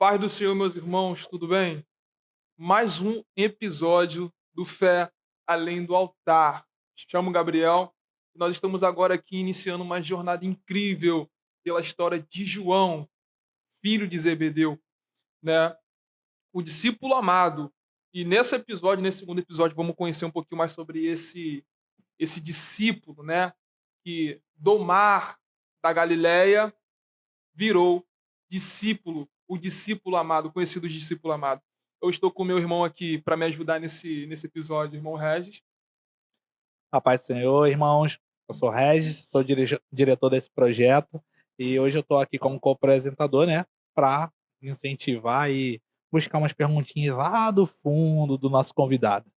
Paz do Senhor, meus irmãos, tudo bem? Mais um episódio do Fé Além do Altar. Chamo Gabriel e nós estamos agora aqui iniciando uma jornada incrível pela história de João, filho de Zebedeu, né? O discípulo amado. E nesse segundo episódio, vamos conhecer um pouquinho mais sobre esse discípulo, né? Que do mar da Galileia virou discípulo, o discípulo amado, conhecido discípulo amado. Eu estou com meu irmão aqui para me ajudar nesse episódio, irmão Regis. A paz do Senhor, irmãos. Eu sou Regis, sou diretor desse projeto e hoje eu estou aqui como co-apresentador, né, para incentivar e buscar umas perguntinhas lá do fundo do nosso convidado.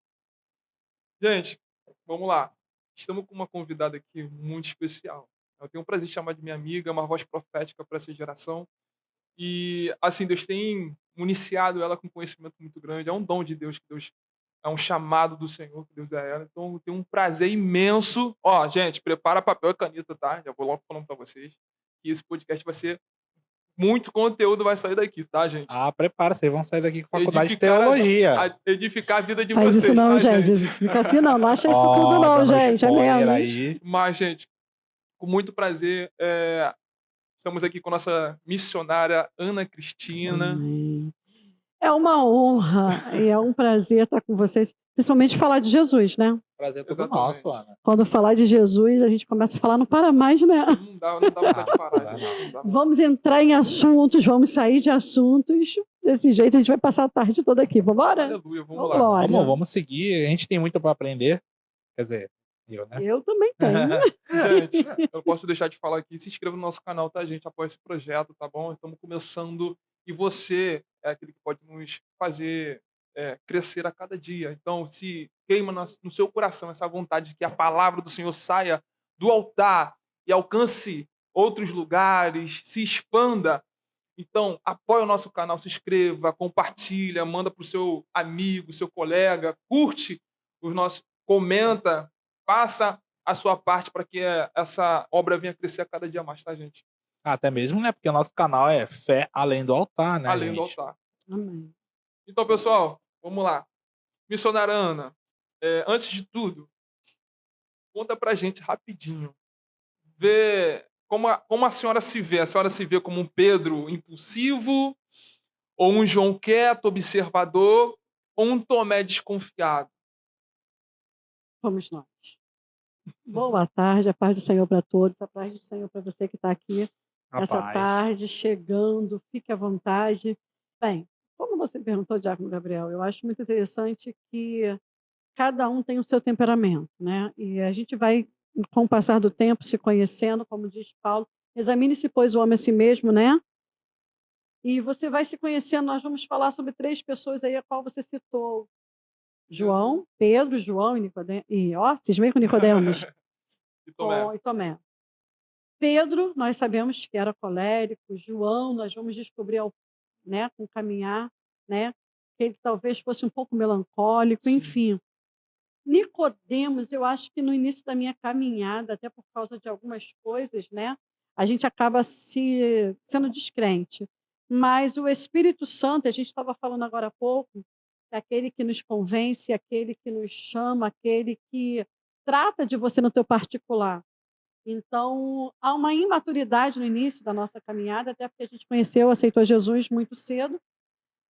Gente, vamos lá. Estamos com uma convidada aqui muito especial. Eu tenho o prazer de chamar de minha amiga, uma voz profética para essa geração. E, assim, Deus tem municiado ela com conhecimento muito grande. É um dom de Deus, que Deus é um chamado do Senhor, que Deus é ela. Então, eu tenho um prazer imenso. Ó, gente, prepara papel e caneta, tá? Já vou logo falando para vocês. E esse podcast vai ser muito conteúdo, vai sair daqui, tá, gente? Prepara, vocês vão sair daqui com faculdade de Edificar teologia. edificar a vida de Faz isso vocês, não, tá, gente. gente? Fica assim não acha isso tudo não, Dando gente. É spoiler menos. aí. Mas, gente, com muito prazer, estamos aqui com a nossa missionária Ana Cristina. É uma honra e é um prazer estar com vocês, principalmente falar de Jesus, né? Prazer todo Exatamente. nosso, Ana. Quando falar de Jesus, a gente começa a falar, não para mais, né? Não dá vontade de parar, Não, gente. Não dá. Vamos entrar em assuntos, vamos sair de assuntos. Desse jeito a gente vai passar a tarde toda aqui. Vambora? Aleluia, vamos lá. Glória. Vamos seguir, a gente tem muito para aprender. Quer dizer, eu, né? Eu também tenho. Gente, eu não posso deixar de falar aqui. Se inscreva no nosso canal, tá, gente? Apoia esse projeto, tá bom? Estamos começando e você é aquele que pode nos fazer crescer a cada dia. Então, se queima no seu coração essa vontade de que a palavra do Senhor saia do altar e alcance outros lugares, se expanda, então apoia o nosso canal, se inscreva, compartilha, manda para o seu amigo, seu colega, curte os nossos, comenta, faça a sua parte para que essa obra venha crescer a cada dia mais, tá, gente? Até mesmo, né? Porque o nosso canal é Fé Além do Altar, né, Além do gente? altar. Amém. Então, pessoal, vamos lá. Missionária Ana, antes de tudo, conta pra gente rapidinho. Vê como a senhora se vê. A senhora se vê como um Pedro impulsivo, ou um João quieto, observador, ou um Tomé desconfiado? Vamos nós. Boa tarde, a paz do Senhor para todos, a paz do Senhor para você que está aqui essa Rapaz, tarde, chegando, fique à vontade. Bem, como você perguntou, Diácono Gabriel, eu acho muito interessante que cada um tem o seu temperamento, né? E a gente vai, com o passar do tempo, se conhecendo, como diz Paulo, examine-se, pois, o homem a si mesmo, né? E você vai se conhecendo, nós vamos falar sobre 3 pessoas aí, a qual você citou. João, Pedro, João e Nicodemo, cismei com Nicodemos, E Tomé? e Tomé. Pedro, nós sabemos que era colérico. João, nós vamos descobrir, né, com o caminhar, né, que ele talvez fosse um pouco melancólico, Sim. enfim. Nicodemos, eu acho que no início da minha caminhada, até por causa de algumas coisas, né, a gente acaba sendo descrente. Mas o Espírito Santo, a gente estava falando agora há pouco, é aquele que nos convence, aquele que nos chama, aquele que trata de você no teu particular. Então, há uma imaturidade no início da nossa caminhada, até porque a gente conheceu, aceitou Jesus muito cedo.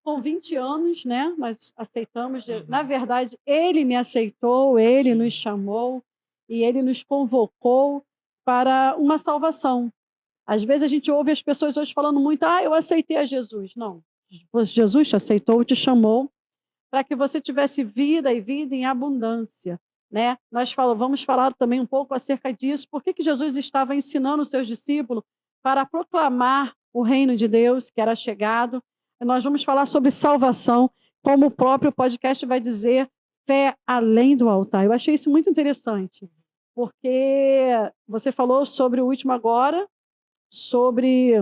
Com 20 anos, né, nós aceitamos. Na verdade, ele me aceitou, ele Sim. nos chamou e ele nos convocou para uma salvação. Às vezes a gente ouve as pessoas hoje falando muito, eu aceitei a Jesus. Não, Jesus te aceitou, te chamou para que você tivesse vida e vida em abundância, né? Vamos falar também um pouco acerca disso. Por que Jesus estava ensinando os seus discípulos para proclamar o reino de Deus que era chegado? Nós vamos falar sobre salvação, como o próprio podcast vai dizer, fé além do altar. Eu achei isso muito interessante, porque você falou sobre o último agora, sobre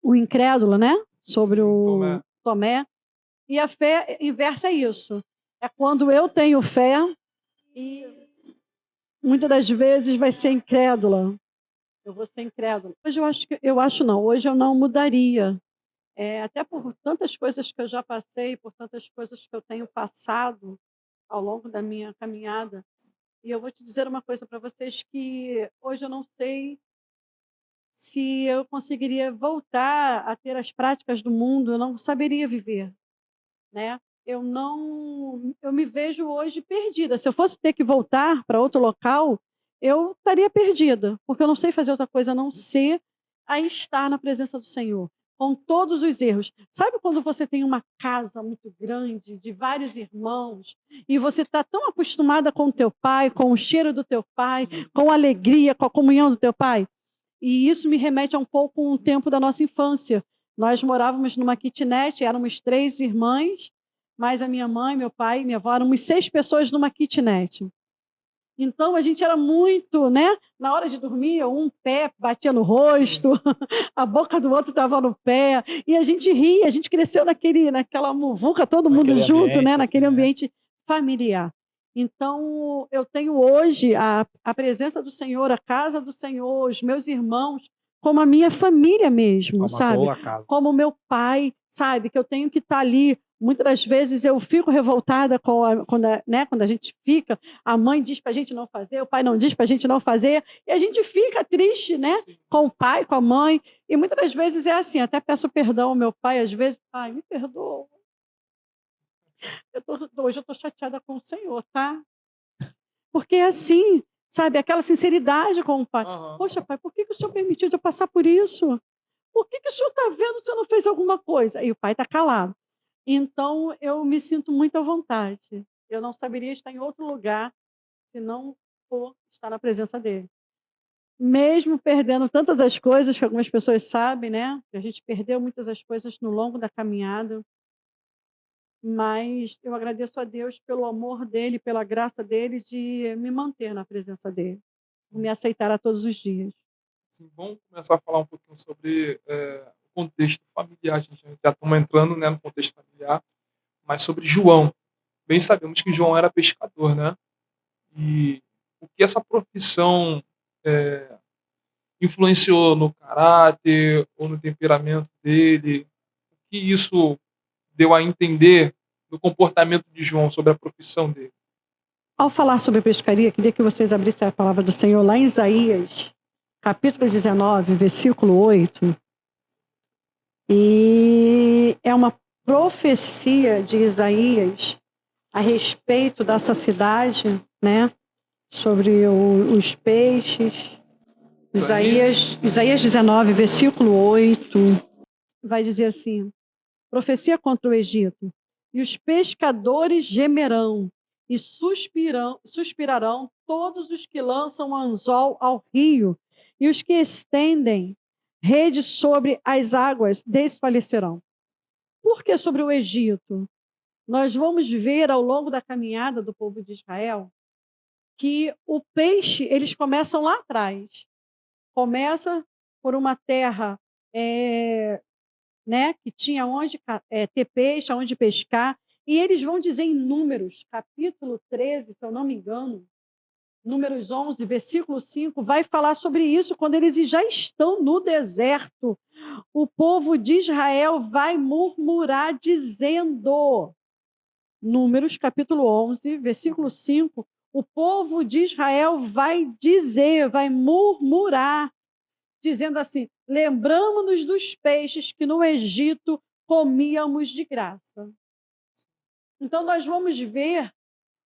o incrédulo, né? Sobre Sim, o Tomé. E a fé inversa é isso. É quando eu tenho fé e muitas das vezes vai ser incrédula. Eu vou ser incrédula. Hoje hoje eu não mudaria. até por tantas coisas que eu já passei, por tantas coisas que eu tenho passado ao longo da minha caminhada. E eu vou te dizer uma coisa para vocês que hoje eu não sei se eu conseguiria voltar a ter as práticas do mundo, eu não saberia viver, né. Eu me vejo hoje perdida. Se eu fosse ter que voltar para outro local, eu estaria perdida, porque eu não sei fazer outra coisa a não ser a estar na presença do Senhor, com todos os erros. Sabe quando você tem uma casa muito grande, de vários irmãos, e você está tão acostumada com o teu pai, com o cheiro do teu pai, com a alegria, com a comunhão do teu pai? E isso me remete a um pouco um tempo da nossa infância. Nós morávamos numa kitnet, éramos 3 irmãs, mais a minha mãe, meu pai e minha avó, éramos 6 pessoas numa kitnet. Então a gente era muito, né, na hora de dormir, um pé batia no rosto, a boca do outro estava no pé, e a gente ria, a gente cresceu naquela muvuca, todo mundo Naquele junto, né, ambiente, naquele assim, né? ambiente familiar. Então eu tenho hoje a presença do Senhor, a casa do Senhor, os meus irmãos, como a minha família mesmo, Como a sabe? tua casa. Como o meu pai, sabe? Que eu tenho que estar ali. Muitas das vezes eu fico revoltada quando a gente fica, a mãe diz para a gente não fazer, o pai não diz para a gente não fazer, e a gente fica triste, né? Sim. Com o pai, com a mãe, e muitas das vezes é assim, até peço perdão ao meu pai, às vezes, pai, me perdoa. Hoje eu estou chateada com o Senhor, tá? Porque é assim, sabe, aquela sinceridade com o pai. Aham. Poxa, pai, por que o Senhor permitiu de eu passar por isso? Por que o Senhor está vendo se eu não fez alguma coisa? E o pai está calado. Então, eu me sinto muito à vontade. Eu não saberia estar em outro lugar se não for estar na presença dele. Mesmo perdendo tantas as coisas que algumas pessoas sabem, né? A gente perdeu muitas as coisas no longo da caminhada, mas eu agradeço a Deus pelo amor dele, pela graça dele de me manter na presença dele, me aceitar a todos os dias. Assim, vamos começar a falar um pouquinho sobre o contexto familiar. A gente já estamos entrando, né, no contexto familiar, mas sobre João. Bem sabemos que João era pescador, né? E o que essa profissão eh, influenciou no caráter ou no temperamento dele? O que isso deu a entender no comportamento de João sobre a profissão dele? Ao falar sobre pescaria, queria que vocês abrissem a palavra do Senhor lá em Isaías, capítulo 19, versículo 8. E é uma profecia de Isaías a respeito dessa cidade, né? Sobre os peixes. Isaías 19, versículo 8, vai dizer assim: profecia contra o Egito. E os pescadores gemerão e suspirarão todos os que lançam anzol ao rio, e os que estendem rede sobre as águas desfalecerão. Por que sobre o Egito? Nós vamos ver ao longo da caminhada do povo de Israel que o peixe, eles começam lá atrás. Começa por uma terra né, que tinha onde ter peixe, onde pescar, e eles vão dizer em Números, capítulo 13, se eu não me engano, Números 11, versículo 5, vai falar sobre isso, quando eles já estão no deserto. O povo de Israel vai murmurar dizendo, Números, capítulo 11, versículo 5, o povo de Israel vai dizer, vai murmurar, dizendo assim: lembramos-nos dos peixes que no Egito comíamos de graça. Então, nós vamos ver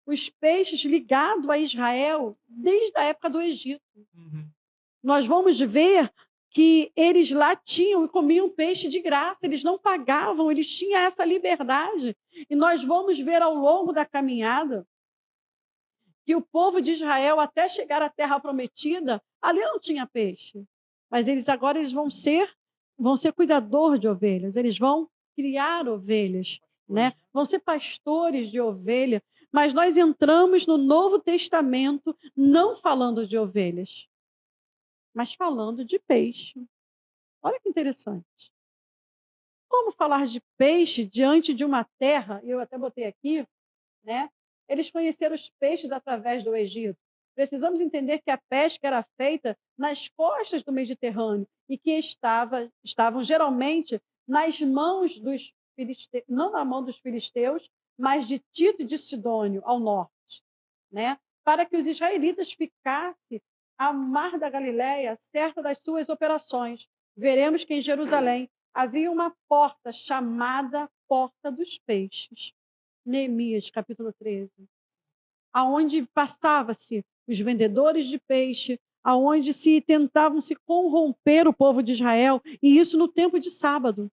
os peixes ligados a Israel desde a época do Egito. Uhum. Nós vamos ver que eles lá tinham e comiam peixe de graça, eles não pagavam, eles tinham essa liberdade. E nós vamos ver ao longo da caminhada que o povo de Israel, até chegar à terra prometida, ali não tinha peixe. Mas agora eles vão ser cuidador de ovelhas, eles vão criar ovelhas, né? Vão ser pastores de ovelha. Mas nós entramos no Novo Testamento não falando de ovelhas, mas falando de peixe. Olha que interessante. Como falar de peixe diante de uma terra, eu até botei aqui, né? Eles conheceram os peixes através do Egito. Precisamos entender que a pesca era feita nas costas do Mediterrâneo e que estavam geralmente nas mãos dos filisteus, não na mão dos filisteus, mas de Tito e de Sidônio, ao norte, né? Para que os israelitas ficassem à mar da Galileia, certa das suas operações. Veremos que em Jerusalém havia uma porta chamada Porta dos Peixes. Neemias, capítulo 13. Aonde passava-se os vendedores de peixe, aonde se tentavam se corromper o povo de Israel, e isso no tempo de sábado.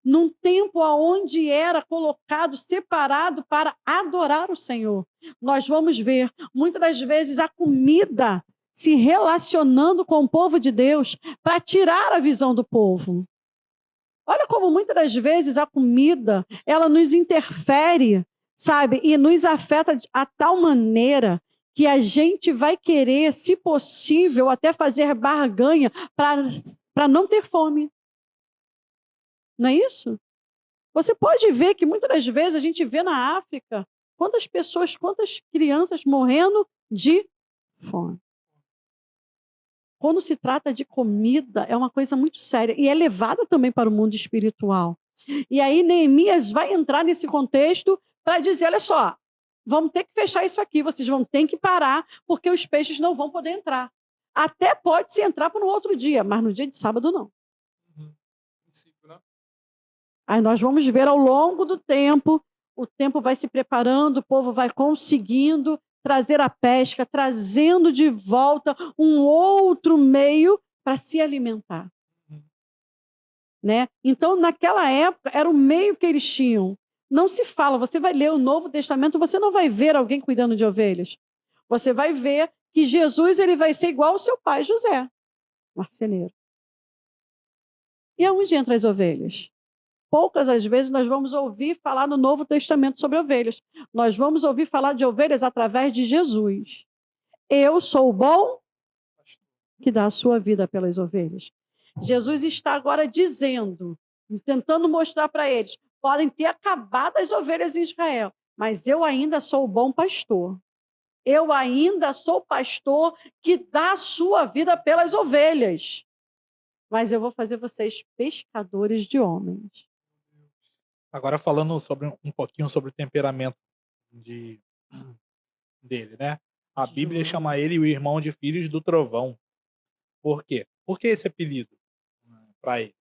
Num tempo onde era colocado, separado para adorar o Senhor. Nós vamos ver, muitas das vezes, a comida se relacionando com o povo de Deus para tirar a visão do povo. Olha como muitas das vezes a comida, ela nos interfere, sabe? E nos afeta a tal maneira que a gente vai querer, se possível, até fazer barganha para não ter fome. Não é isso? Você pode ver que muitas das vezes a gente vê na África quantas pessoas, quantas crianças morrendo de fome. Quando se trata de comida, é uma coisa muito séria e é levada também para o mundo espiritual. E aí Neemias vai entrar nesse contexto para dizer, olha só, vamos ter que fechar isso aqui, vocês vão ter que parar, porque os peixes não vão poder entrar. Até pode-se entrar para no outro dia, mas no dia de sábado não. Aí nós vamos ver ao longo do tempo, o tempo vai se preparando, o povo vai conseguindo trazer a pesca, trazendo de volta um outro meio para se alimentar. Né? Então, naquela época, era o meio que eles tinham. Não se fala, você vai ler o Novo Testamento, você não vai ver alguém cuidando de ovelhas. Você vai ver que Jesus ele vai ser igual ao seu pai José, marceneiro. E aonde entram as ovelhas? Poucas as vezes nós vamos ouvir falar no Novo Testamento sobre ovelhas. Nós vamos ouvir falar de ovelhas através de Jesus. Eu sou o bom que dá a sua vida pelas ovelhas. Jesus está agora dizendo, tentando mostrar para eles, podem ter acabado as ovelhas em Israel, mas eu ainda sou o bom pastor. Eu ainda sou o pastor que dá a sua vida pelas ovelhas. Mas eu vou fazer vocês pescadores de homens. Agora falando sobre um pouquinho sobre o temperamento dele, né? A Bíblia chama ele o irmão de filhos do trovão. Por quê? Por que esse apelido para ele?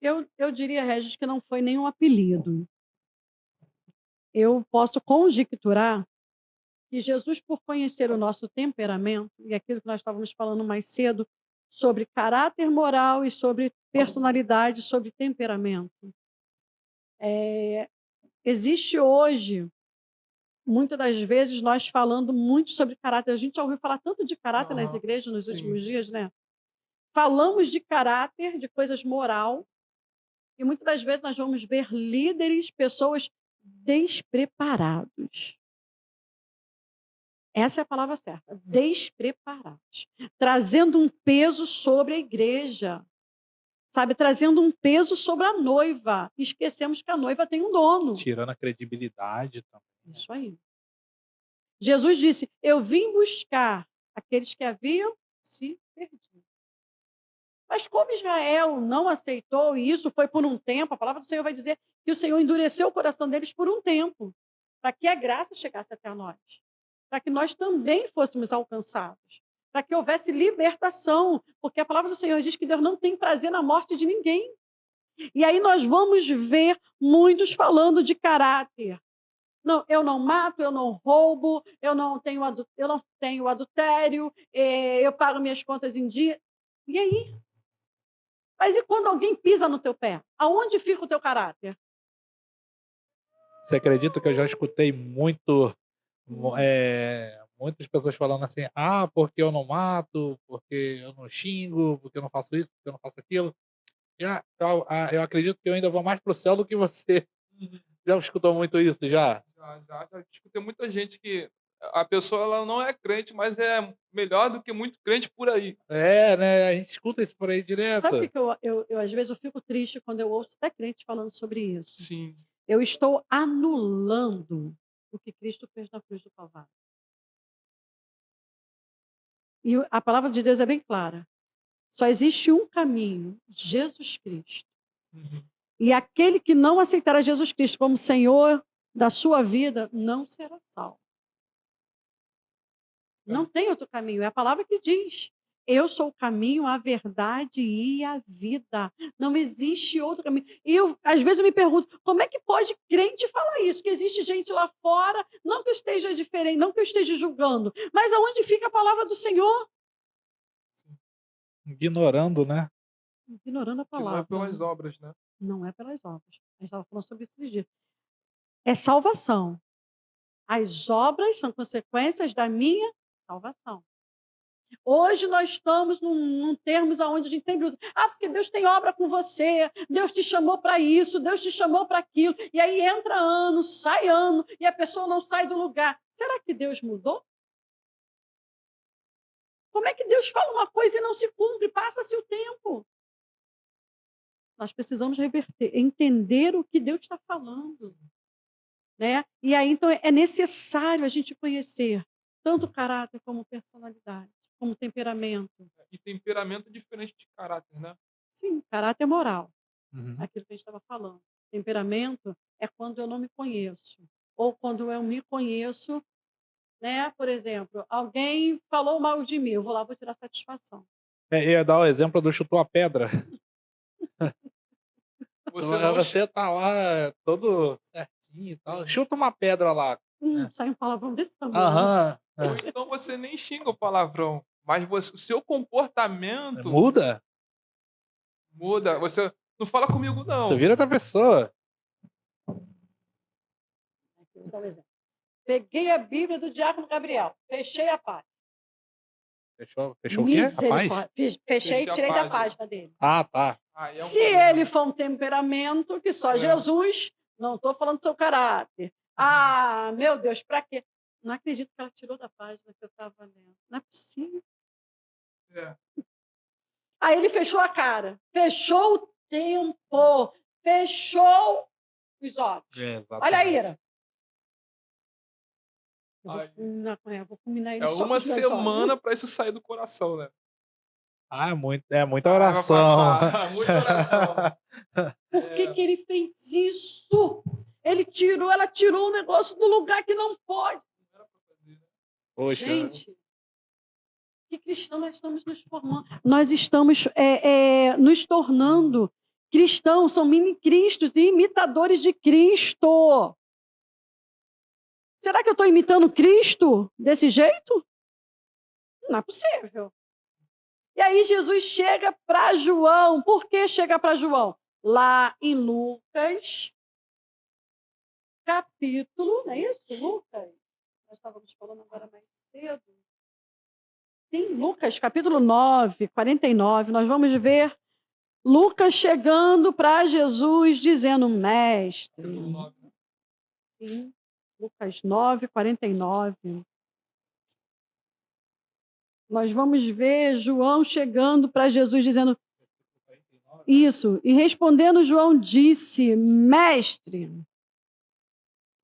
Eu diria, Regis, que não foi nenhum apelido. Eu posso conjecturar que Jesus, por conhecer o nosso temperamento, e aquilo que nós estávamos falando mais cedo, sobre caráter moral e sobre personalidade, sobre temperamento. Existe hoje, muitas das vezes, nós falando muito sobre caráter. A gente já ouviu falar tanto de caráter nas igrejas nos últimos dias, né? Falamos de caráter, de coisas moral, e muitas das vezes nós vamos ver líderes, pessoas despreparados. Essa é a palavra certa, despreparados. Trazendo um peso sobre a igreja, sabe? Trazendo um peso sobre a noiva. Esquecemos que a noiva tem um dono. Tirando a credibilidade também. Isso aí. Jesus disse, eu vim buscar aqueles que haviam se perdido. Mas como Israel não aceitou, e isso foi por um tempo, a palavra do Senhor vai dizer que o Senhor endureceu o coração deles por um tempo, para que a graça chegasse até nós, para que nós também fôssemos alcançados, para que houvesse libertação, porque a palavra do Senhor diz que Deus não tem prazer na morte de ninguém. E aí nós vamos ver muitos falando de caráter. Não, eu não mato, eu não roubo, eu não tenho adultério, eu pago minhas contas em dia. E aí? Mas e quando alguém pisa no teu pé? Aonde fica o teu caráter? Você acredita que eu já escutei muitas pessoas falando assim, porque eu não mato, porque eu não xingo, porque eu não faço isso, porque eu não faço aquilo. Eu acredito que eu ainda vou mais pro céu do que você. Já escutou muito isso, já? Já escutei muita gente que a pessoa ela não é crente, mas é melhor do que muito crente por aí. É, né? A gente escuta isso por aí direto. Sabe o que eu às vezes eu fico triste quando eu ouço até crente falando sobre isso? Sim. Eu estou anulando o que Cristo fez na cruz do Calvário. E a palavra de Deus é bem clara. Só existe um caminho, Jesus Cristo. E aquele que não aceitará Jesus Cristo como Senhor da sua vida não será salvo. Não tem outro caminho. É a palavra que diz. Eu sou o caminho, a verdade e a vida. Não existe outro caminho. E eu, às vezes, eu me pergunto, como é que pode crente falar isso? Que existe gente lá fora, não que eu esteja diferente, não que eu esteja julgando, mas aonde fica a palavra do Senhor? Ignorando, né? Ignorando a Que não é palavra. pelas obras, né? Não é pelas obras. A gente estava falando sobre isso esses dias. É salvação. As obras são consequências da minha salvação. Hoje nós estamos num termos onde a gente sempre usa, porque Deus tem obra com você, Deus te chamou para isso, Deus te chamou para aquilo, e aí entra ano, sai ano, e a pessoa não sai do lugar. Será que Deus mudou? Como é que Deus fala uma coisa e não se cumpre? Passa-se o tempo. Nós precisamos reverter, entender o que Deus está falando. Né? E aí, então, é necessário a gente conhecer tanto caráter como personalidade, como temperamento. E temperamento é diferente de caráter, né? Sim, caráter moral, Uhum. aquilo que a gente estava falando. Temperamento é quando eu não me conheço. Ou quando eu me conheço, né? Por exemplo, alguém falou mal de mim, eu vou lá, vou tirar satisfação. Eu ia dar o exemplo do chutou a pedra. Você não tá lá todo certinho e tal. Chuta uma pedra lá. Sai um palavrão desse tamanho. Aham. ou então você nem xinga o palavrão, mas o seu comportamento Muda? muda. Você não fala comigo, Tu não. vira outra pessoa. Aqui, vou dar um exemplo. Peguei a Bíblia do Diácono Gabriel, fechei a página. Fechou o quê? A paz? Misericórdia. Fechei Fechei e a tirei da página. página dele. Ah, tá. Aí é um Se problema. ele for um temperamento que só É. Jesus, não estou falando do seu caráter. Meu Deus, para quê? Não acredito que ela tirou da página que eu estava lendo. Não é possível. É. Aí ele fechou a cara, fechou o tempo, fechou os olhos. Olha a ira. Ai. Vou fulminar ele É só com uma os meus olhos. semana para isso sair do coração, né? Ah, muita Vai oração. passar, muita oração. Por que ele fez isso? Ela tirou o negócio do lugar que não pode. Não era pra fazer, né? Poxa. Gente, que cristão nós estamos nos formando? Nós estamos nos tornando cristãos, são mini-cristos e imitadores de Cristo. Será que eu estou imitando Cristo desse jeito? Não é possível. E aí Jesus chega para João. Por que chega para João? Lá em Lucas, capítulo, não é isso? Lucas? Nós estávamos falando agora mais cedo. Sim, Lucas, capítulo 9, 49. Nós vamos ver Lucas chegando para Jesus, dizendo, mestre. Capítulo 9, né? Sim, Lucas 9, 49. Nós vamos ver João chegando para Jesus, dizendo isso. E respondendo, João disse, mestre,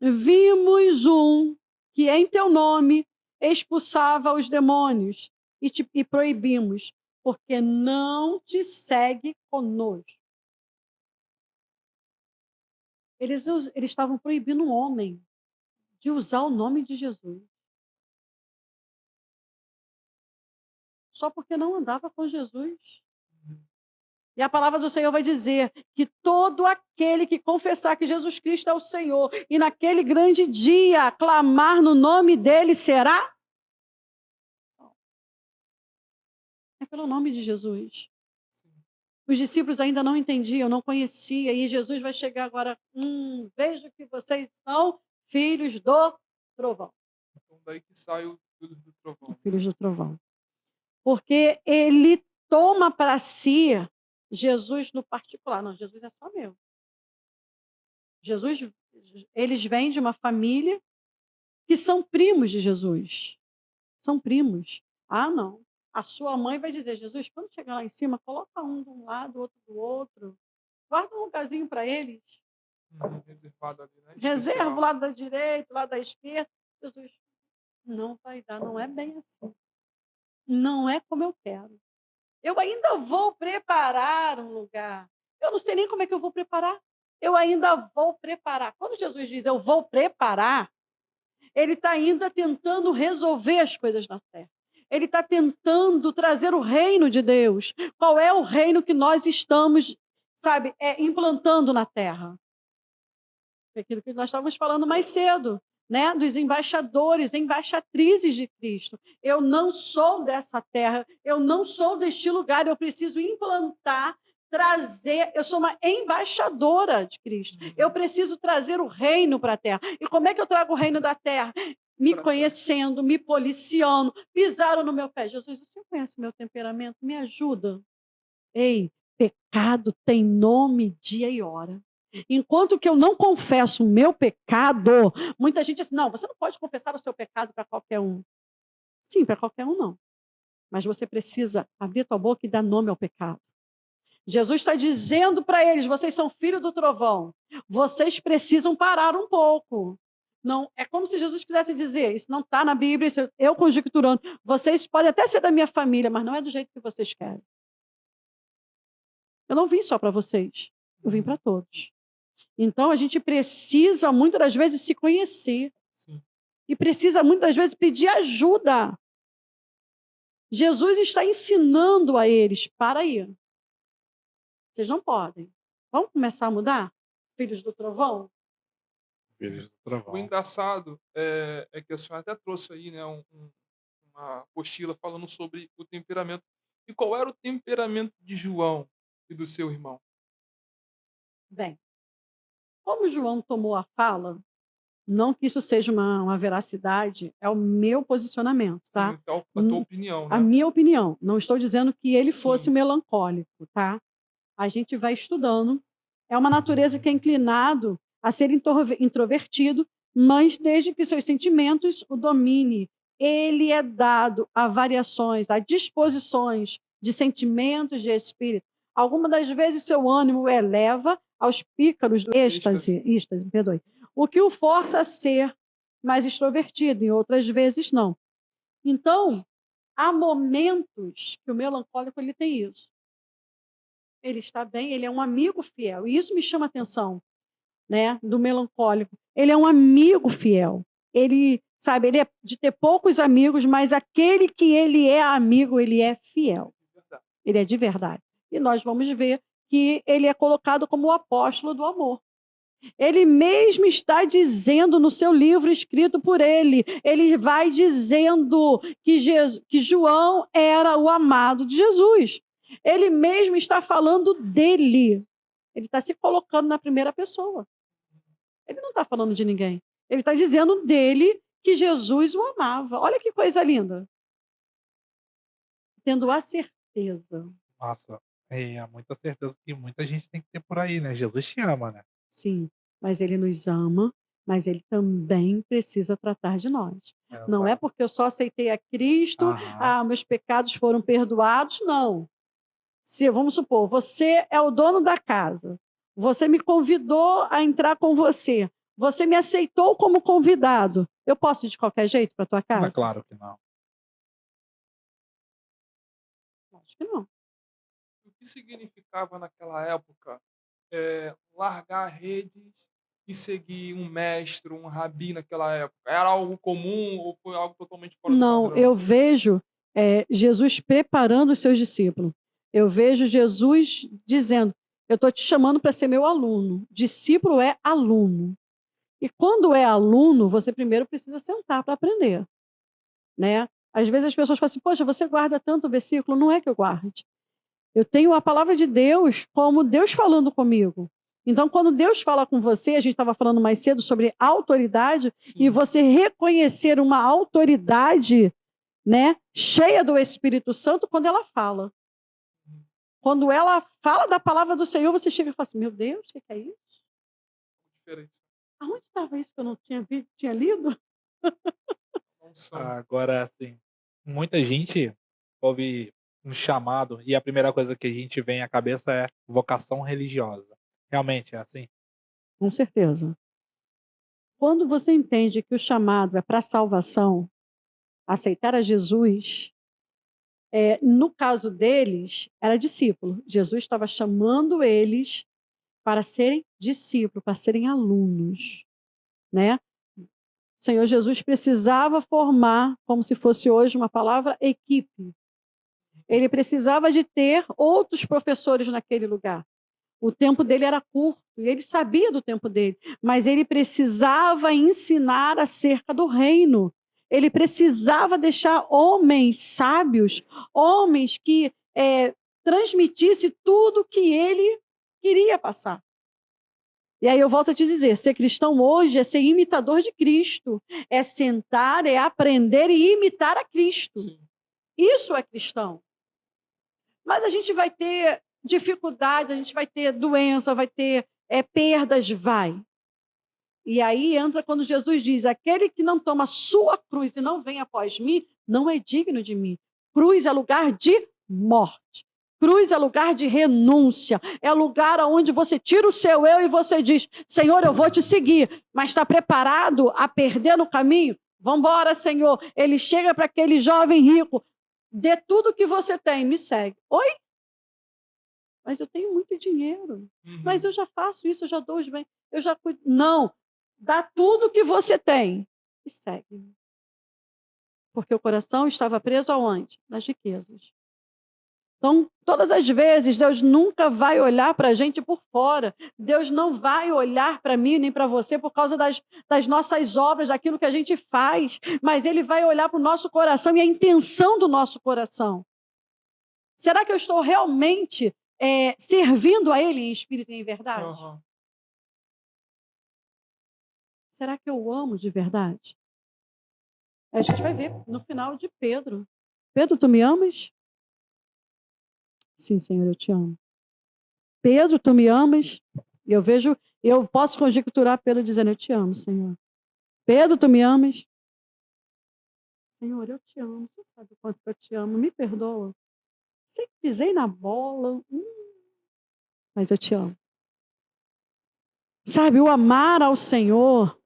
vimos um que em teu nome expulsava os demônios e proibimos, porque não te segue conosco. Eles estavam proibindo o homem de usar o nome de Jesus. Só porque não andava com Jesus. E a palavra do Senhor vai dizer que todo aquele que confessar que Jesus Cristo é o Senhor e naquele grande dia clamar no nome dele será? É pelo nome de Jesus. Os discípulos ainda não entendiam, não conheciam, e Jesus vai chegar agora, vejo que vocês são filhos do trovão. Então daí que sai o filho do trovão. Filhos do trovão. Porque ele toma para si Jesus no particular. Não, Jesus é só meu. Jesus, eles vêm de uma família que são primos de Jesus. São primos. Não. A sua mãe vai dizer, Jesus, quando chegar lá em cima, coloca um de um lado, outro do outro. Guarda um lugarzinho para eles. Reservado ali, né? Reserva o lado da direita, o lado da esquerda. Jesus, não vai dar, não é bem assim. Não é como eu quero. Eu ainda vou preparar um lugar. Eu não sei nem como é que eu vou preparar. eu ainda vou preparar. Quando Jesus diz eu vou preparar, ele está ainda tentando resolver as coisas na terra. Ele está tentando trazer o reino de Deus. Qual é o reino que nós estamos, implantando na terra? Aquilo que nós estávamos falando mais cedo, né? Dos embaixadores, embaixatrizes de Cristo. Eu não sou dessa terra, eu não sou deste lugar, eu preciso implantar, trazer, eu sou uma embaixadora de Cristo. Eu preciso trazer o reino para a terra. E como é que eu trago o reino da terra? Me conhecendo, me policiando, pisaram no meu pé. Jesus, você conhece o meu temperamento? Me ajuda. Ei, pecado tem nome, dia e hora. Enquanto que eu não confesso o meu pecado, muita gente diz assim, não, você não pode confessar o seu pecado para qualquer um. Sim, para qualquer um não. Mas você precisa abrir tua boca e dar nome ao pecado. Jesus está dizendo para eles, vocês são filhos do trovão. Vocês precisam parar um pouco. Não, é como se Jesus quisesse dizer, isso não está na Bíblia, isso eu conjecturando. Vocês podem até ser da minha família, mas não é do jeito que vocês querem. Eu não vim só para vocês, eu vim para todos. Então, a gente precisa, muitas das vezes, se conhecer. Sim. E precisa, muitas das vezes, pedir ajuda. Jesus está ensinando a eles, para aí. Vocês não podem. Vamos começar a mudar? Filhos do trovão? Filhos do O trovão. engraçado é que a senhora até trouxe aí, né, uma apostila falando sobre o temperamento. E qual era o temperamento de João e do seu irmão? Bem, como João tomou a fala, não que isso seja uma veracidade, é o meu posicionamento, tá? Sim, então, a tua opinião, A né? minha opinião. Não estou dizendo que ele fosse Sim. melancólico, tá? A gente vai estudando. É uma natureza que é inclinado a ser introvertido, mas desde que seus sentimentos o domine. Ele é dado a variações, a disposições de sentimentos de espírito. Algumas das vezes seu ânimo eleva aos pícaros do êxtase, perdoe, o que o força a ser mais extrovertido, e outras vezes não. Então, há momentos que o melancólico ele tem isso. Ele está bem, ele é um amigo fiel. E isso me chama a atenção, né, do melancólico. Ele é um amigo fiel. Ele, sabe, ele é de ter poucos amigos, mas aquele que ele é amigo, ele é fiel. Ele é de verdade. E nós vamos ver que ele é colocado como o apóstolo do amor. Ele mesmo está dizendo no seu livro escrito por ele vai dizendo que João era o amado de Jesus. Ele mesmo está falando dele. Ele está se colocando na primeira pessoa. Ele não está falando de ninguém. Ele está dizendo dele que Jesus o amava. Olha que coisa linda. Tendo a certeza. Nossa, é muita certeza que muita gente tem que ter por aí, né? Jesus te ama, né? Sim, mas ele nos ama, mas ele também precisa tratar de nós. Não é Exato. porque eu só aceitei a Cristo, Aham. meus pecados foram perdoados, não. Se, vamos supor, você é o dono da casa, você me convidou a entrar com você, você me aceitou como convidado, eu posso ir de qualquer jeito para tua Mas casa? claro que não. Acho que não. O que significava naquela época largar redes e seguir um mestre, um rabi naquela época? Era algo comum ou foi algo totalmente fora do Não, padrão? eu vejo Jesus preparando os seus discípulos. Eu vejo Jesus dizendo: eu estou te chamando para ser meu aluno. Discípulo é aluno. E quando é aluno, você primeiro precisa sentar para aprender, né? Às vezes as pessoas falam assim: poxa, você guarda tanto versículo? Não é que eu guarde. Eu tenho a palavra de Deus como Deus falando comigo. Então, quando Deus fala com você, a gente estava falando mais cedo sobre autoridade, e você reconhecer uma autoridade, né, cheia do Espírito Santo quando ela fala. Quando ela fala da palavra do Senhor, você chega e fala assim: meu Deus, o que é isso? Diferente. Aonde estava isso que eu não tinha lido? Agora, assim, muita gente ouve um chamado e a primeira coisa que a gente vem à cabeça é vocação religiosa. Realmente é assim? Com certeza. Quando você entende que o chamado é para salvação, aceitar a Jesus, no caso deles, era discípulo. Jesus estava chamando eles para serem discípulos, para serem alunos, né? O Senhor Jesus precisava formar, como se fosse hoje uma palavra, equipe. Ele precisava de ter outros professores naquele lugar. O tempo dele era curto, e ele sabia do tempo dele, mas ele precisava ensinar acerca do reino. Ele precisava deixar homens sábios, homens que transmitisse tudo que ele queria passar. E aí eu volto a te dizer, ser cristão hoje é ser imitador de Cristo, é sentar, é aprender e imitar a Cristo. Sim. Isso é cristão. Mas a gente vai ter dificuldades, a gente vai ter doença, vai ter perdas, vai. E aí entra quando Jesus diz, aquele que não toma sua cruz e não vem após mim, não é digno de mim. Cruz é lugar de morte. Cruz é lugar de renúncia. É lugar onde você tira o seu eu e você diz, Senhor, eu vou te seguir. Mas está preparado a perder no caminho? Vamos embora, Senhor. Ele chega para aquele jovem rico, dê tudo que você tem, me segue. Oi? Mas eu tenho muito dinheiro. Mas eu já faço isso, eu já dou os bens. Eu já cuido. Não. Dá tudo que você tem e segue. Porque o coração estava preso aonde? Nas riquezas. Então, todas as vezes, Deus nunca vai olhar para a gente por fora. Deus não vai olhar para mim nem para você por causa das nossas obras, daquilo que a gente faz. Mas Ele vai olhar para o nosso coração e a intenção do nosso coração. Será que eu estou realmente servindo a Ele em espírito e em verdade? Uhum. Será que eu amo de verdade? A gente vai ver no final de Pedro. Pedro, tu me amas? Sim, Senhor, eu te amo. Pedro, tu me amas? Eu posso conjecturar Pedro dizendo, eu te amo, Senhor. Pedro, tu me amas? Senhor, eu te amo. Você sabe o quanto eu te amo. Me perdoa. Sei que pisei na bola. Mas eu te amo. Sabe, o amar ao Senhor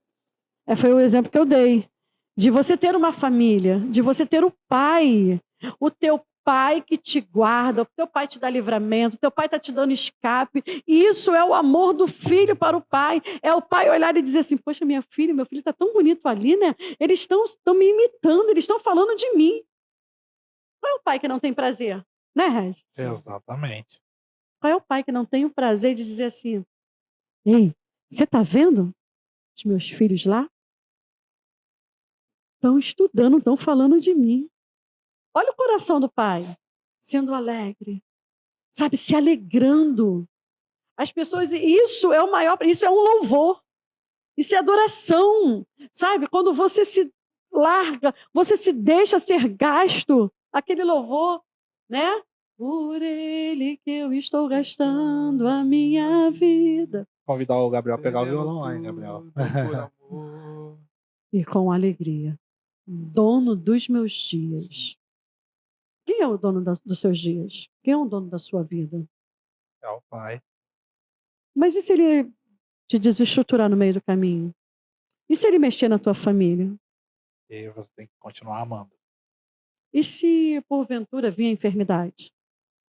foi o exemplo que eu dei. De você ter uma família, de você ter o pai, o teu pai que te guarda, o teu pai te dá livramento, o teu pai está te dando escape. E isso é o amor do filho para o pai. É o pai olhar e dizer assim, poxa, minha filha, meu filho está tão bonito ali, né? Eles estão me imitando, eles estão falando de mim. Qual é o pai que não tem prazer? Né, Regis? Exatamente. Qual é o pai que não tem o prazer de dizer assim, ei, você está vendo os meus filhos lá? Estão estudando, estão falando de mim. Olha o coração do pai, sendo alegre, sabe, se alegrando. As pessoas, isso é o maior, isso é um louvor, isso é adoração, sabe? Quando você se larga, você se deixa ser gasto, aquele louvor, né? Por ele que eu estou gastando a minha vida. Convidar o Gabriel a pegar o violão lá, hein, Gabriel? Por amor. E com alegria. Dono dos meus dias. Quem é o dono dos seus dias? Quem é o dono da sua vida? É o pai. Mas e se ele te desestruturar no meio do caminho? E se ele mexer na tua família? E você tem que continuar amando. E se porventura vir a enfermidade?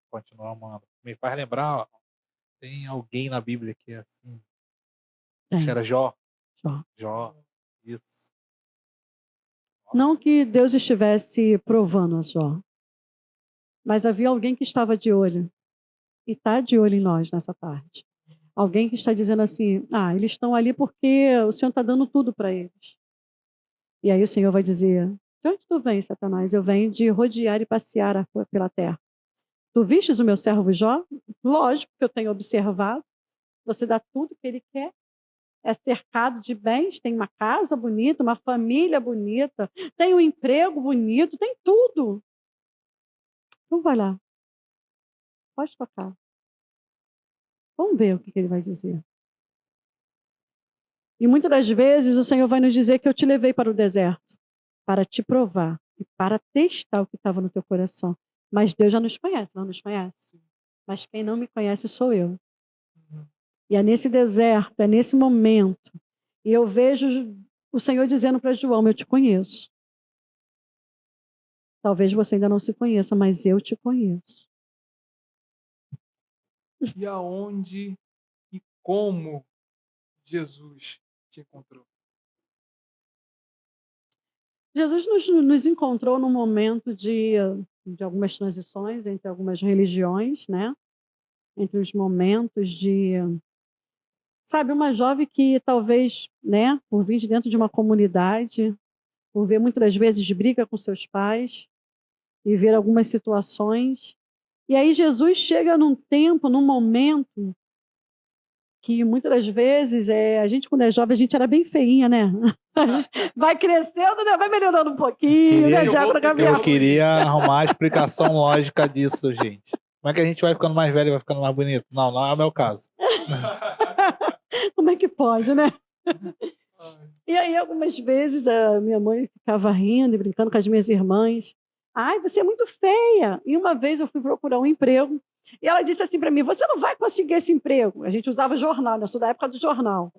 Continuar amando. Me faz lembrar, ó, tem alguém na Bíblia que é assim. Acho que era Jó. Jó. Isso. Não que Deus estivesse provando a Jó, mas havia alguém que estava de olho. E está de olho em nós nessa tarde. Alguém que está dizendo assim, eles estão ali porque o Senhor está dando tudo para eles. E aí o Senhor vai dizer, de onde tu vens, Satanás? Eu venho de rodear e passear pela terra. Tu vistes o meu servo Jó? Lógico que eu tenho observado. Você dá tudo que ele quer. É cercado de bens, tem uma casa bonita, uma família bonita, tem um emprego bonito, tem tudo. Então vai lá. Pode tocar. Vamos ver o que ele vai dizer. E muitas das vezes o Senhor vai nos dizer que eu te levei para o deserto, para te provar e para testar o que estava no teu coração. Mas Deus já nos conhece, não nos conhece? Mas quem não me conhece sou eu. E é nesse deserto, é nesse momento. E eu vejo o Senhor dizendo para João, eu te conheço. Talvez você ainda não se conheça, mas eu te conheço. E aonde e como Jesus te encontrou? Jesus nos encontrou num momento de algumas transições entre algumas religiões, né? Entre os momentos de, sabe, uma jovem que talvez, né, por vir de dentro de uma comunidade, por ver muitas vezes briga com seus pais e ver algumas situações. E aí Jesus chega num tempo, num momento que muitas das vezes a gente quando é jovem a gente era bem feinha, né? A gente vai crescendo, né? Vai melhorando um pouquinho, né? Já para Eu queria arrumar a explicação lógica disso, gente. Como é que a gente vai ficando mais velho e vai ficando mais bonito? Não, não é o meu caso. Como é que pode, né? E aí, algumas vezes, a minha mãe ficava rindo e brincando com as minhas irmãs. Ai, você é muito feia. E uma vez eu fui procurar um emprego e ela disse assim para mim: você não vai conseguir esse emprego. A gente usava jornal, né? Eu sou da época do jornal.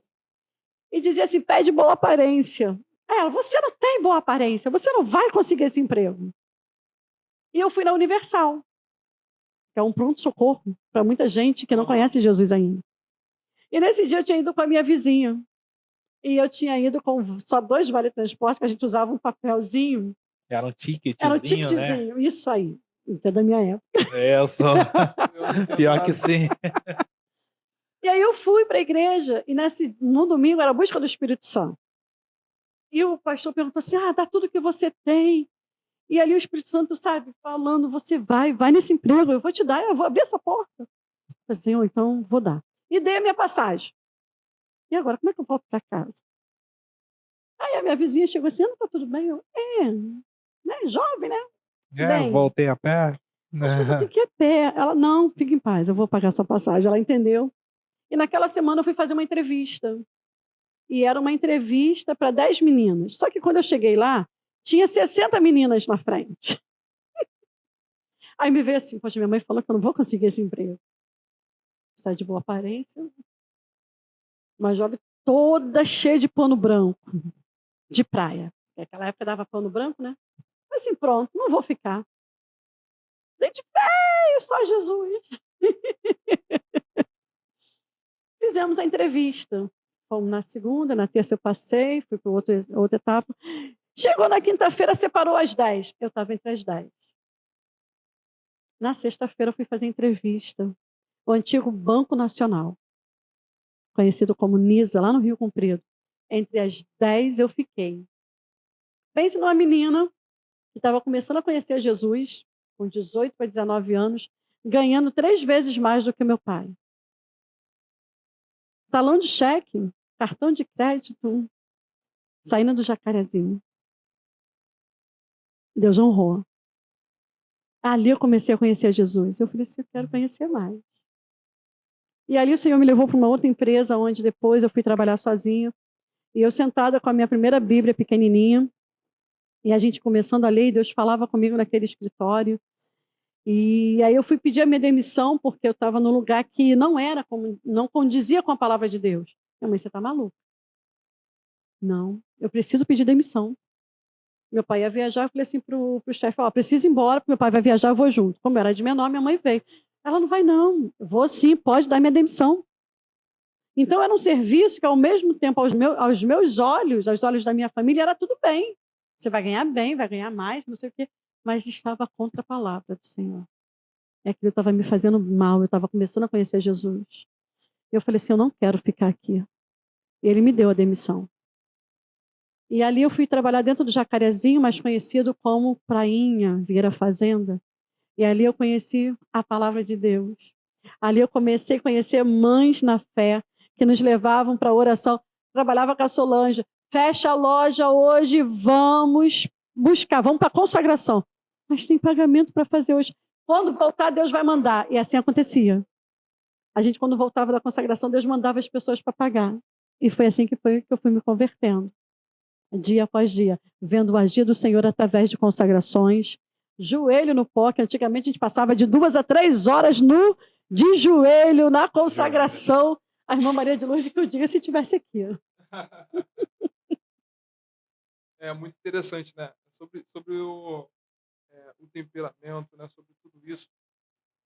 E dizia assim: pede boa aparência. Ela: você não tem boa aparência, você não vai conseguir esse emprego. E eu fui na Universal, que é um pronto-socorro para muita gente que não conhece Jesus ainda. E nesse dia eu tinha ido com a minha vizinha. E eu tinha ido com só 2 vale-transporte, que a gente usava um papelzinho. Era um ticketzinho, Era um ticketzinho, né? Isso aí. Isso é da minha época. Eu sou. Pior que sim. E aí eu fui para a igreja, e no domingo era a busca do Espírito Santo. E o pastor perguntou assim: dá tudo que você tem. E ali o Espírito Santo, sabe, falando: você vai nesse emprego, eu vou te dar, eu vou abrir essa porta. Eu falei: Senhor, então vou dar. E dei a minha passagem. E agora, como é que eu volto para casa? Aí a minha vizinha chegou assim: não está tudo bem? Eu: né, jovem, né? Bem, voltei a pé. Eu vou ter que ir a pé. Ela: não, fica em paz, eu vou pagar sua passagem. Ela entendeu. E naquela semana eu fui fazer uma entrevista. E era uma entrevista para 10 meninas. Só que quando eu cheguei lá, tinha 60 meninas na frente. Aí me veio assim: poxa, minha mãe falou que eu não vou conseguir esse emprego. Sai de boa aparência. Uma jovem toda cheia de pano branco, de praia. Naquela época dava pano branco, né? Mas assim, pronto, não vou ficar. Gente feio, só Jesus. Fizemos a entrevista. Fomos na segunda, na terça eu passei, fui para outra etapa. Chegou na quinta-feira, separou às 10. Eu estava entre as 10. Na sexta-feira eu fui fazer entrevista. O antigo Banco Nacional, conhecido como NISA, lá no Rio Comprido. Entre as 10 eu fiquei. Pense numa menina que estava começando a conhecer Jesus, com 18 para 19 anos, ganhando 3 vezes mais do que meu pai. Talão de cheque, cartão de crédito, saindo do Jacarezinho. Deus honrou. Ali eu comecei a conhecer Jesus. Eu falei assim: eu quero conhecer mais. E ali o Senhor me levou para uma outra empresa, onde depois eu fui trabalhar sozinha. E eu sentada com a minha primeira Bíblia pequenininha, e a gente começando a ler, e Deus falava comigo naquele escritório. E aí eu fui pedir a minha demissão, porque eu estava num lugar que não condizia com a palavra de Deus. Minha mãe: você está maluca? Não, eu preciso pedir demissão. Meu pai ia viajar, eu falei assim pro chefe: preciso ir embora, porque meu pai vai viajar, eu vou junto. Como eu era de menor, minha mãe veio. Ela: não vai não, eu vou sim, pode dar minha demissão. Então era um serviço que ao mesmo tempo, aos meus olhos, aos olhos da minha família, era tudo bem. Você vai ganhar bem, vai ganhar mais, não sei o quê. Mas estava contra a palavra do Senhor. Aquilo estava me fazendo mal, eu estava começando a conhecer Jesus. E eu falei assim: eu não quero ficar aqui. E ele me deu a demissão. E ali eu fui trabalhar dentro do Jacarezinho, mais conhecido como Prainha, Vieira Fazenda. E ali eu conheci a palavra de Deus. Ali eu comecei a conhecer mães na fé, que nos levavam para a oração. Trabalhava com a Solange: fecha a loja hoje, vamos buscar, vamos para a consagração. Mas tem pagamento para fazer hoje. Quando voltar, Deus vai mandar. E assim acontecia. A gente, quando voltava da consagração, Deus mandava as pessoas para pagar. E foi assim que eu fui me convertendo. Dia após dia, vendo o agir do Senhor através de consagrações, joelho no pó, que antigamente a gente passava de 2 a 3 horas de joelho na consagração. A irmã Maria de Lourdes que eu diga se estivesse aqui. É muito interessante, né? Sobre o temperamento, né? Sobre tudo isso.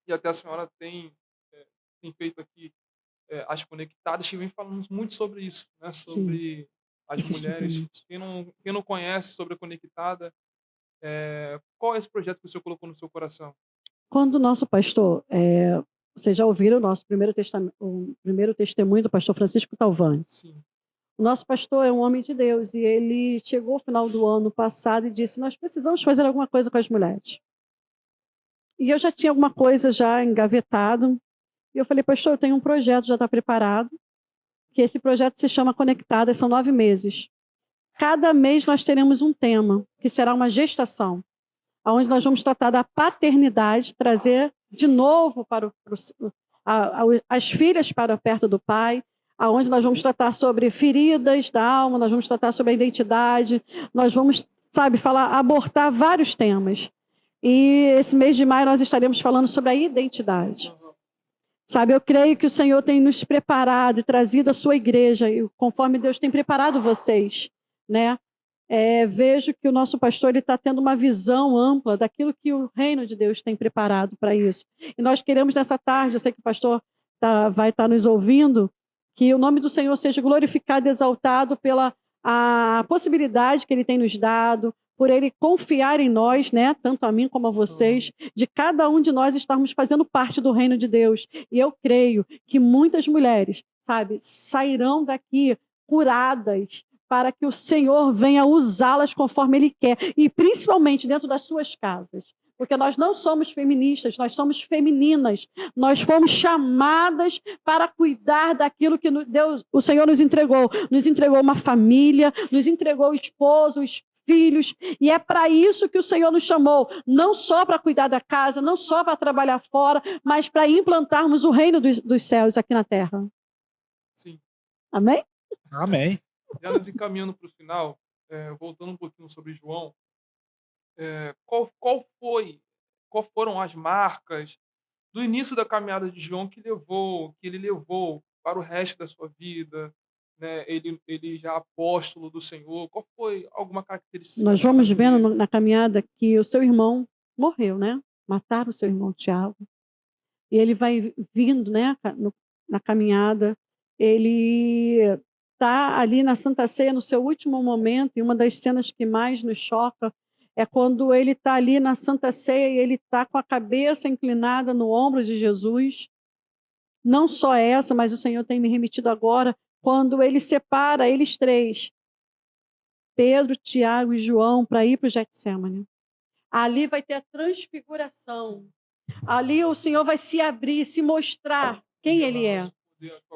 E até a senhora tem feito aqui as conectadas, que vem falando muito sobre isso, né, Sim, sobre as esse mulheres. ensinamento. Quem não conhece sobre a Conectada, qual é esse projeto que o senhor colocou no seu coração? Quando o nosso pastor, vocês já ouviram o nosso o primeiro testemunho do pastor Francisco Talvani. Sim, O nosso pastor é um homem de Deus e ele chegou ao final do ano passado e disse: nós precisamos fazer alguma coisa com as mulheres. E eu já tinha alguma coisa já engavetado. E eu falei: pastor, eu tenho um projeto, já está preparado, que esse projeto se chama Conectadas, são 9 meses. Cada mês nós teremos um tema, que será uma gestação, onde nós vamos tratar da paternidade, trazer de novo as filhas para perto do pai, aonde nós vamos tratar sobre feridas da alma, nós vamos tratar sobre a identidade, nós vamos, abortar vários temas. E esse mês de maio nós estaremos falando sobre a identidade. Sabe, eu creio que o Senhor tem nos preparado e trazido a sua igreja, e conforme Deus tem preparado vocês, né? Vejo que o nosso pastor está tendo uma visão ampla daquilo que o reino de Deus tem preparado para isso. E nós queremos nessa tarde, eu sei que o pastor vai estar nos ouvindo, que o nome do Senhor seja glorificado e exaltado pela a possibilidade que ele tem nos dado, por ele confiar em nós, né, tanto a mim como a vocês, de cada um de nós estarmos fazendo parte do reino de Deus. E eu creio que muitas mulheres, sabe, sairão daqui curadas, para que o Senhor venha usá-las conforme Ele quer, e principalmente dentro das suas casas. Porque nós não somos feministas, nós somos femininas. Nós fomos chamadas para cuidar daquilo que Deus, o Senhor nos entregou. Nos entregou uma família, nos entregou o esposo, os filhos, e é para isso que o Senhor nos chamou, não só para cuidar da casa, não só para trabalhar fora, mas para implantarmos o reino dos céus aqui na terra. sim. Amém? Amém. Já nos encaminhando para o final, voltando um pouquinho sobre João, qual foram as marcas do início da caminhada de João que ele levou para o resto da sua vida, né? Ele já apóstolo do Senhor. Qual foi alguma característica Nós vamos significativa vendo dele? na caminhada que o seu irmão morreu, né? Mataram o seu irmão Tiago. E ele vai vindo, né, na caminhada. Ele está ali na Santa Ceia no seu último momento, e uma das cenas que mais nos choca é quando ele está ali na Santa Ceia e ele está com a cabeça inclinada no ombro de Jesus. Não só essa, mas o Senhor tem me remetido agora, quando ele separa eles três, Pedro, Tiago e João, para ir para o Getsêmani. Ali vai ter a transfiguração. Ali o Senhor vai se abrir, se mostrar quem Ele é,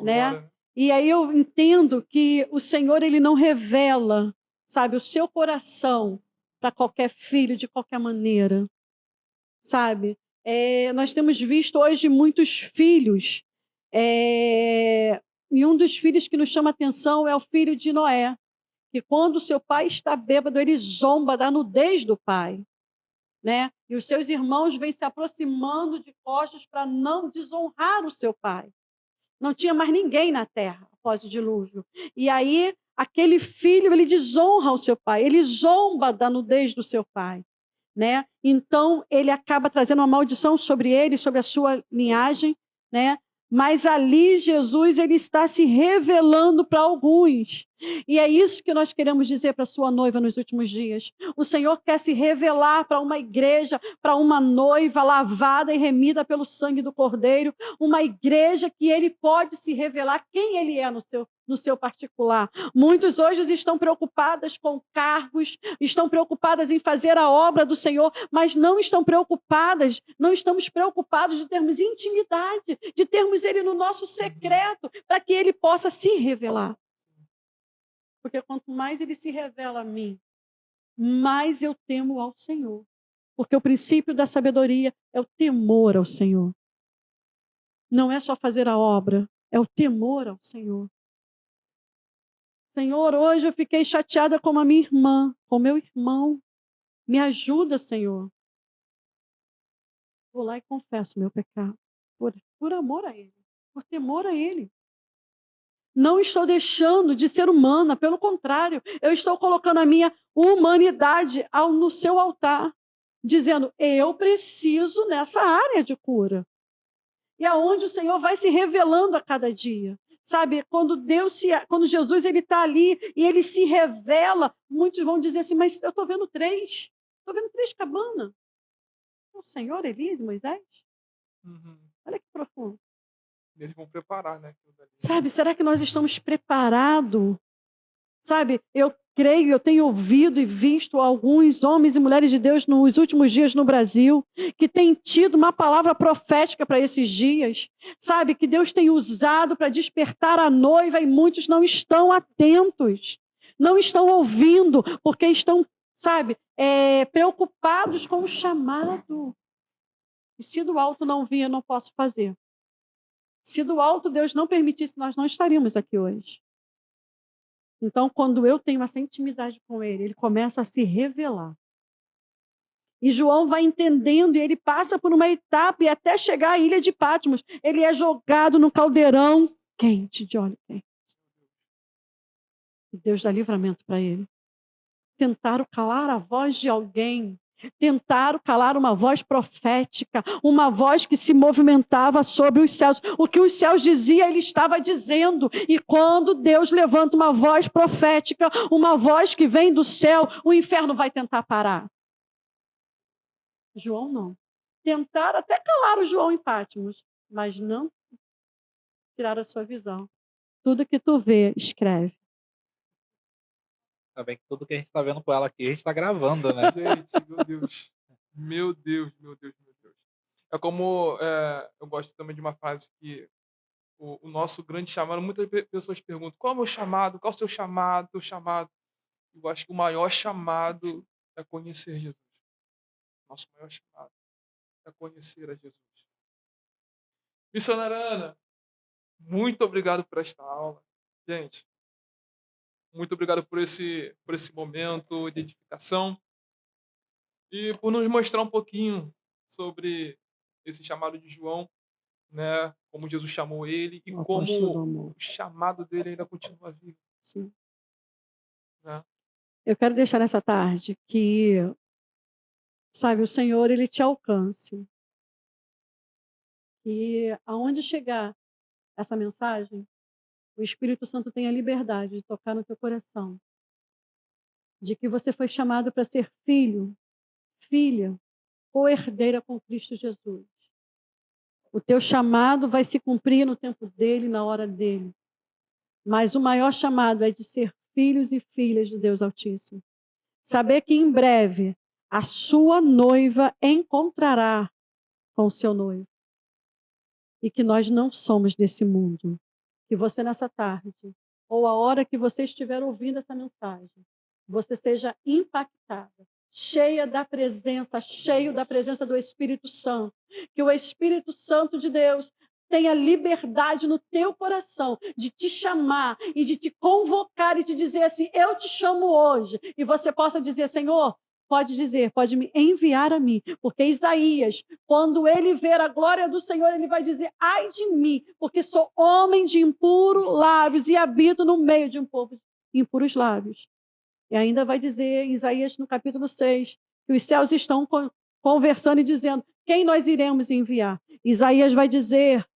né? E aí eu entendo que o Senhor, Ele não revela, sabe, o seu coração para qualquer filho de qualquer maneira, sabe? Nós temos visto hoje muitos filhos, e um dos filhos que nos chama a atenção é o filho de Noé, que quando o seu pai está bêbado, ele zomba da nudez do pai, né? E os seus irmãos vêm se aproximando de costas para não desonrar o seu pai. Não tinha mais ninguém na terra após o dilúvio. E aí, aquele filho, ele desonra o seu pai, ele zomba da nudez do seu pai, né? Então, ele acaba trazendo uma maldição sobre ele, sobre a sua linhagem, né? Mas ali Jesus, ele está se revelando para alguns. E é isso que nós queremos dizer para a sua noiva nos últimos dias. O Senhor quer se revelar para uma igreja, para uma noiva lavada e remida pelo sangue do Cordeiro, uma igreja que ele pode se revelar quem ele é no seu particular. Muitos hoje estão preocupadas com cargos, estão preocupadas em fazer a obra do Senhor, mas não estamos preocupados de termos intimidade, de termos ele no nosso secreto, para que ele possa se revelar. Porque quanto mais ele se revela a mim, mais eu temo ao Senhor. Porque o princípio da sabedoria é o temor ao Senhor. Não é só fazer a obra, é o temor ao Senhor. Senhor, hoje eu fiquei chateada com a minha irmã, com meu irmão. Me ajuda, Senhor. Vou lá e confesso meu pecado. Por amor a Ele, por temor a Ele. Não estou deixando de ser humana, pelo contrário, eu estou colocando a minha humanidade no seu altar, dizendo, eu preciso nessa área de cura. e aonde o Senhor vai se revelando a cada dia. Sabe, quando Jesus ele está ali e ele se revela, muitos vão dizer assim, mas eu estou vendo três cabanas. O Senhor, Elias e Moisés? Uhum. Olha que profundo. Eles vão preparar, né? aquilo dali. Sabe, será que nós estamos preparados? Sabe, eu creio, eu tenho ouvido e visto alguns homens e mulheres de Deus nos últimos dias no Brasil, que têm tido uma palavra profética para esses dias, sabe, que Deus tem usado para despertar a noiva e muitos não estão atentos, não estão ouvindo, porque estão, sabe, preocupados com o chamado. E se do alto não vir, eu não posso fazer. Se do alto Deus não permitisse, nós não estaríamos aqui hoje. Então, quando eu tenho essa intimidade com ele, ele começa a se revelar. E João vai entendendo, e ele passa por uma etapa, e até chegar à ilha de Patmos, ele é jogado no caldeirão quente, de óleo quente. E Deus dá livramento para ele. Tentaram calar a voz de alguém, tentaram calar uma voz profética, uma voz que se movimentava sobre os céus. O que os céus diziam, ele estava dizendo. E quando Deus levanta uma voz profética, uma voz que vem do céu, o inferno vai tentar parar. João não. Tentaram até calar o João em Patmos, mas não tiraram a sua visão. Tudo que tu vê, escreve. Tá bem que tudo que a gente tá vendo com ela aqui, a gente tá gravando, né? Gente, meu Deus. Meu Deus, meu Deus, meu Deus. É como eu gosto também de uma frase que o nosso grande chamado, muitas pessoas perguntam, qual é o meu chamado? Qual é o seu chamado? Teu chamado? Eu acho que o maior chamado é conhecer Jesus. Nosso maior chamado é conhecer a Jesus. Missionária Ana, muito obrigado por esta aula. Gente, muito obrigado por esse momento de edificação e por nos mostrar um pouquinho sobre esse chamado de João, né? Como Jesus chamou ele e O apóstolo do como amor. o chamado dele ainda continua vivo, Sim. né? Eu quero deixar nessa tarde que, sabe, o Senhor, ele te alcance. E aonde chegar essa mensagem, o Espírito Santo tem a liberdade de tocar no teu coração. De que você foi chamado para ser filho, filha ou herdeira com Cristo Jesus. O teu chamado vai se cumprir no tempo dele, na hora dele. Mas o maior chamado é de ser filhos e filhas de Deus Altíssimo. Saber que em breve a sua noiva encontrará com o seu noivo. E que nós não somos desse mundo. Que você nessa tarde, ou a hora que você estiver ouvindo essa mensagem, você seja impactada, cheio da presença do Espírito Santo. Que o Espírito Santo de Deus tenha liberdade no teu coração de te chamar e de te convocar e te dizer assim, eu te chamo hoje. E você possa dizer, Senhor, pode me enviar a mim. Porque Isaías, quando ele ver a glória do Senhor, ele vai dizer, ai de mim, porque sou homem de impuros lábios e habito no meio de um povo de impuros lábios. E ainda vai dizer em Isaías, no capítulo 6, que os céus estão conversando e dizendo, quem nós iremos enviar? Isaías vai dizer,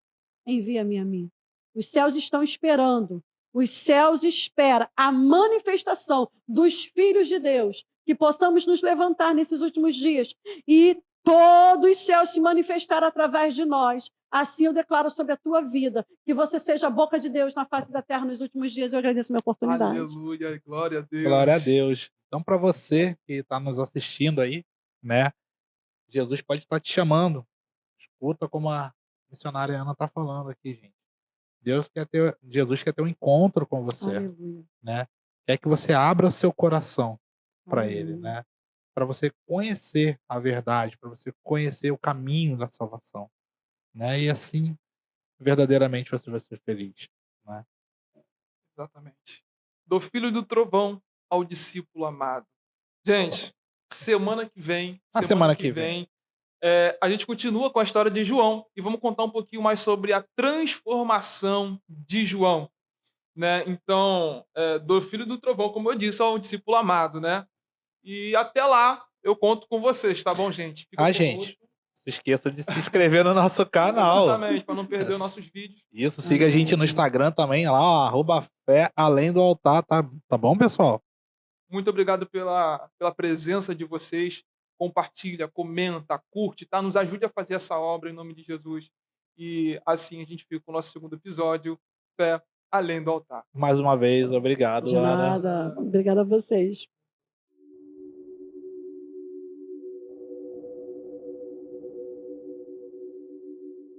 envia-me a mim. Os céus estão esperando. Os céus esperam a manifestação dos filhos de Deus, que possamos nos levantar nesses últimos dias e todos os céus se manifestaram através de nós. Assim eu declaro sobre a tua vida, que você seja a boca de Deus na face da terra nos últimos dias. Eu agradeço a minha oportunidade. Aleluia, glória a Deus. Glória a Deus. Então, para você que está nos assistindo aí, né? Jesus pode estar te chamando. Escuta como a missionária Ana está falando aqui, gente. Jesus quer ter um encontro com você, Aleluia. né? Quer que você abra seu coração para ele, Aleluia. né? Para você conhecer a verdade, para você conhecer o caminho da salvação, né? E assim, verdadeiramente você vai ser feliz, né? Exatamente. Do filho do trovão ao discípulo amado. Gente, semana que vem, a gente continua com a história de João e vamos contar um pouquinho mais sobre a transformação de João, né? Então, do filho do trovão, como eu disse, ao discípulo amado, né? E até lá eu conto com vocês, tá bom, gente? Fica Gente, conosco. se esqueça de se inscrever no nosso canal. Exatamente, para não perder os nossos vídeos. Isso, siga a gente no Instagram também, lá, ó, @fé além do altar, tá bom, pessoal? Muito obrigado pela presença de vocês. Compartilha, comenta, curte, tá? Nos ajude a fazer essa obra em nome de Jesus. E assim a gente fica com o nosso segundo episódio, Fé Além do Altar. Mais uma vez, obrigado, De Ana. nada. Obrigada a vocês.